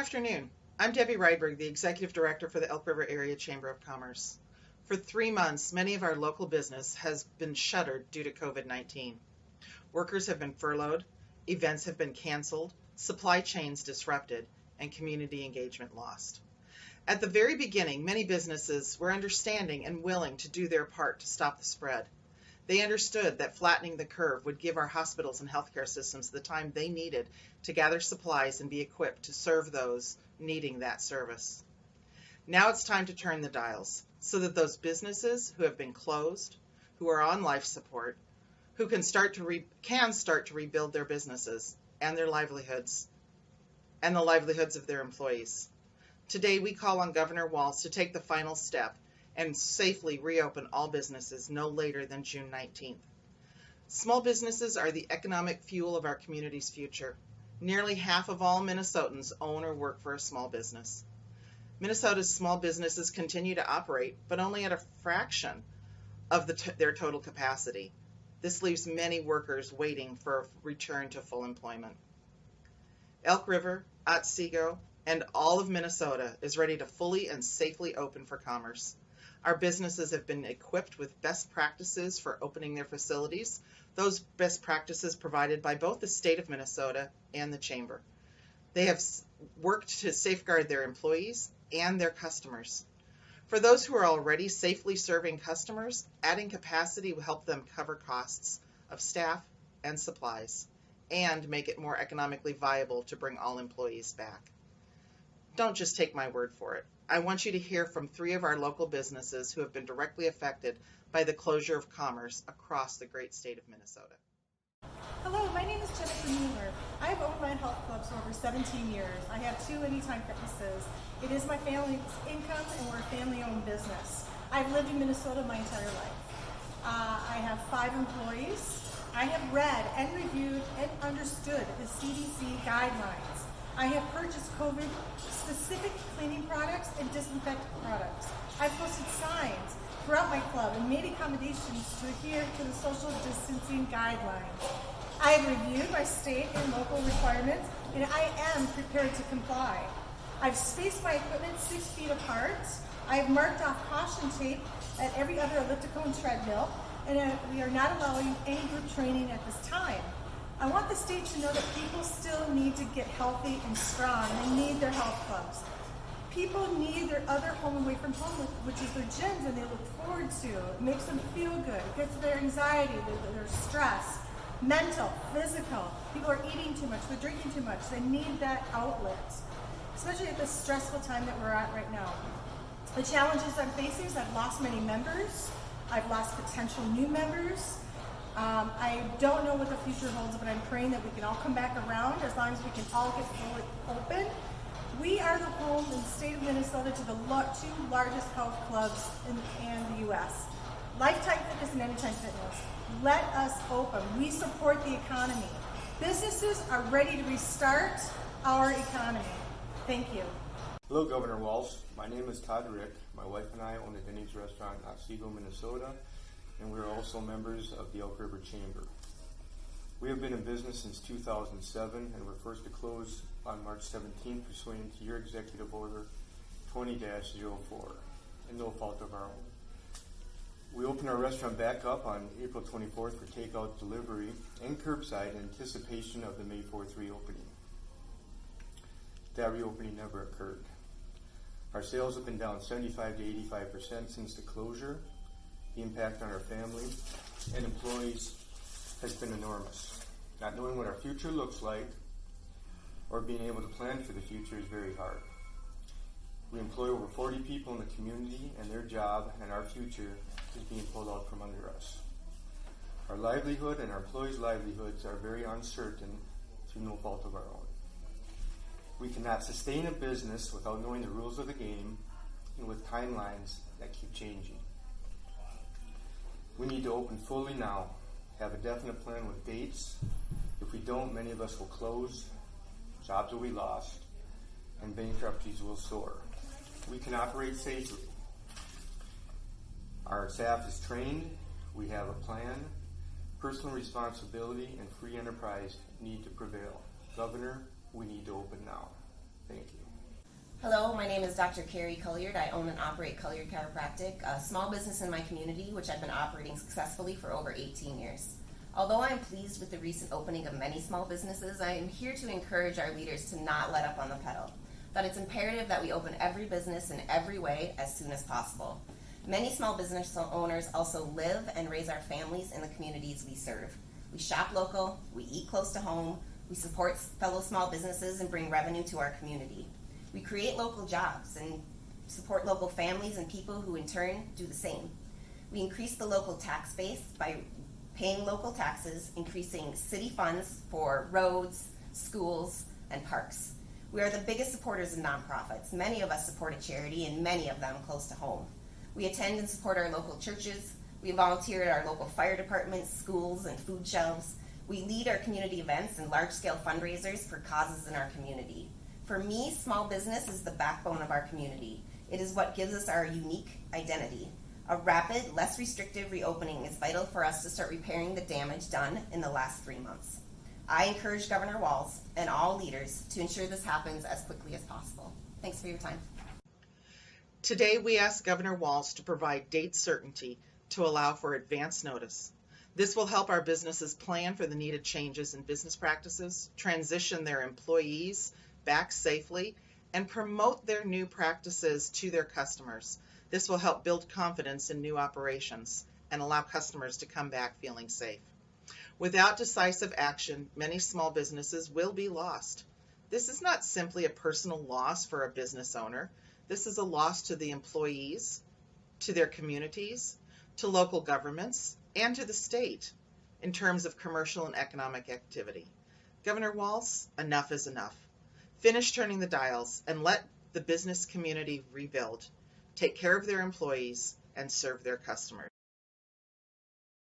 afternoon. I'm Debbie Rydberg, the Executive Director for the Elk River Area Chamber of Commerce. For 3 months, many of our local business has been shuttered due to COVID-19. Workers have been furloughed, events have been canceled, supply chains disrupted, and community engagement lost. At the very beginning, many businesses were understanding and willing to do their part to stop the spread. They understood that flattening the curve would give our hospitals and healthcare systems the time they needed to gather supplies and be equipped to serve those needing that service. Now it's time to turn the dials so that those businesses who have been closed, who are on life support, who can start to rebuild their businesses and their livelihoods and the livelihoods of their employees. Today we call on Governor Walz to take the final step and safely reopen all businesses no later than June 19th. Small businesses are the economic fuel of our community's future. Nearly half of all Minnesotans own or work for a small business. Minnesota's small businesses continue to operate, but only at a fraction of their total capacity. This leaves many workers waiting for a return to full employment. Elk River, Otsego, and all of Minnesota is ready to fully and safely open for commerce. Our businesses have been equipped with best practices for opening their facilities, those best practices provided by both the state of Minnesota and the Chamber. They have worked to safeguard their employees and their customers. For those who are already safely serving customers, adding capacity will help them cover costs of staff and supplies and make it more economically viable to bring all employees back. Don't just take my word for it. I want you to hear from 3 of our local businesses who have been directly affected by the closure of commerce across the great state of Minnesota. Hello, my name is Jennifer Mueller. I have owned my health clubs for over 17 years. I have 2 Anytime Fitnesses. It is my family's income and we're a family-owned business. I've lived in Minnesota my entire life. I have 5 employees. I have read and reviewed and understood the CDC guidelines. I have purchased COVID-specific cleaning products and disinfectant products. I've posted signs throughout my club and made accommodations to adhere to the social distancing guidelines. I have reviewed my state and local requirements, and I am prepared to comply. I've spaced my equipment 6 feet apart. I have marked off caution tape at every other elliptical and treadmill, and we are not allowing any group training at this time. I want the state to know that people still need to get healthy and strong. They need their health clubs. People need their other home away from home, which is their gyms, and they look forward to. It makes them feel good. It gets their anxiety, their stress, mental, physical. People are eating too much, they're drinking too much. They need that outlet, especially at this stressful time that we're at right now. The challenges I'm facing is I've lost many members. I've lost potential new members. I don't know what the future holds, but I'm praying that we can all come back around as long as we can all get fully open. We are the home in the state of Minnesota to the 2 largest health clubs in the U.S. Lifetime Fitness and Anytime Fitness. Let us open. We support the economy. Businesses are ready to restart our economy. Thank you. Hello, Governor Walz. My name is Todd Rick. My wife and I own a Denny's restaurant in Otsego, Minnesota, and we are also members of the Elk River Chamber. We have been in business since 2007 and were first to close on March 17th pursuant to your Executive Order 20-04, and no fault of our own. We opened our restaurant back up on April 24th for takeout, delivery, and curbside in anticipation of the May 4th reopening. That reopening never occurred. Our sales have been down 75 to 85% since the closure. The impact on our family and employees has been enormous. Not knowing what our future looks like or being able to plan for the future is very hard. We employ over 40 people in the community, and their job and our future is being pulled out from under us. Our livelihood and our employees' livelihoods are very uncertain through no fault of our own. We cannot sustain a business without knowing the rules of the game and with timelines that keep changing. We need to open fully now, have a definite plan with dates. If we don't, many of us will close, jobs will be lost, and bankruptcies will soar. We can operate safely. Our staff is trained, we have a plan. Personal responsibility and free enterprise need to prevail. Governor, we need to open now. Thank you. my name is Dr. Carrie Colliard. I own and operate Colliard Chiropractic, a small business in my community which I've been operating successfully for over 18 years. Although I am pleased with the recent opening of many small businesses, I am here to encourage our leaders to not let up on the pedal. That it's imperative that we open every business in every way as soon as possible. Many small business owners also live and raise our families in the communities we serve. We shop local, we eat close to home, we support fellow small businesses and bring revenue to our community. We create local jobs and support local families and people who in turn do the same. We increase the local tax base by paying local taxes, increasing city funds for roads, schools, and parks. We are the biggest supporters of nonprofits. Many of us support a charity and many of them close to home. We attend and support our local churches. We volunteer at our local fire departments, schools, and food shelves. We lead our community events and large-scale fundraisers for causes in our community. For me, small business is the backbone of our community. It is what gives us our unique identity. A rapid, less restrictive reopening is vital for us to start repairing the damage done in the last 3 months. I encourage Governor Walz and all leaders to ensure this happens as quickly as possible. Thanks for your time. Today, we ask Governor Walz to provide date certainty to allow for advance notice. This will help our businesses plan for the needed changes in business practices, transition their employees back safely, and promote their new practices to their customers. This will help build confidence in new operations and allow customers to come back feeling safe. Without decisive action, many small businesses will be lost. This is not simply a personal loss for a business owner. This is a loss to the employees, to their communities, to local governments, and to the state in terms of commercial and economic activity. Governor Walz, enough is enough. Finish turning the dials and let the business community rebuild, take care of their employees, and serve their customers.